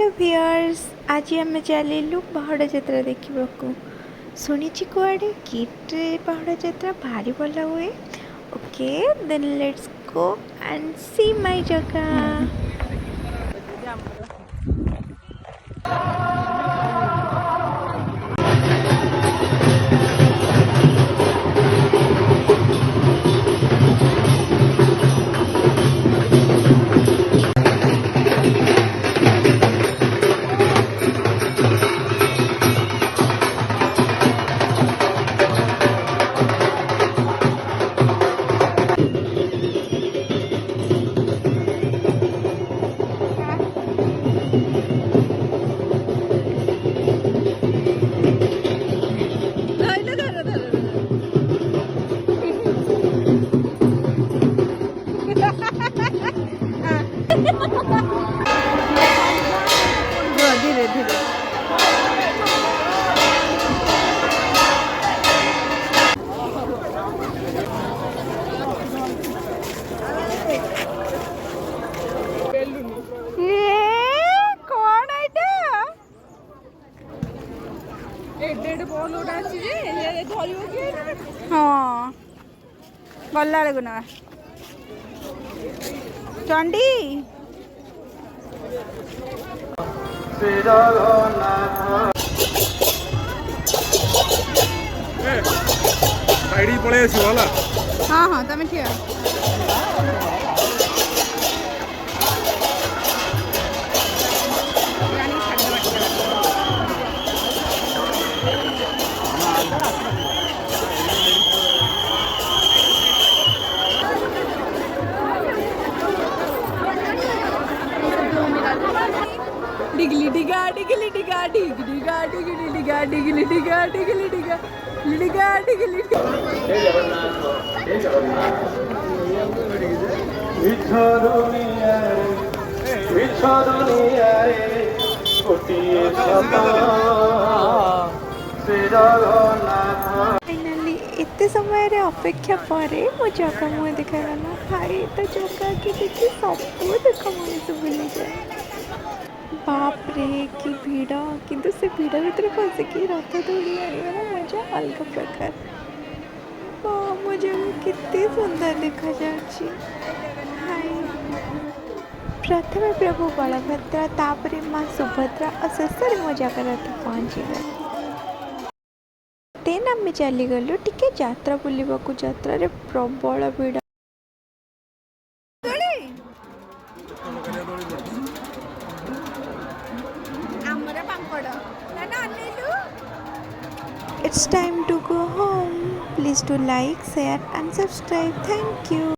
Hello भियर्स, आज आम चलू पहाड़ यात्रा देखा शुणी कुआड़े किट्रे पहाड़ यात्रा भारी भल हुए। Okay then let's go and see my जगह। धीरे धीरे हाँ गला बेलू ना चंडी पड़े हाँ हाँ तुम ठीक डिगली डिगा डिगली डिगा डिगा डिगली डिगा डिगली डिगा डिगली डिगा डिगा डिगली फाइनाली एते समय रे अपेक्षा परे मो जगह मुझे देखागला। भाई तो जगह कि देखी सब देख मनीष बुली जाए। बाप रे कि भिड़ किंतु से भिड़ भितर पशिकी रथ दौड़ी आने मजा अलग प्रकार। मो जगह कितने सुंदर देखा जाच्छी। प्रथम प्रभु बलभद्र तापरे माँ सुभद्रा और शेष मो जगह रथ पहुँची गए। देन आम चली गलु टिके यात्रा बुलवाक। यात्रा रे प्रबल भिड़। It's time to go home. Please do like, share and subscribe. Thank you.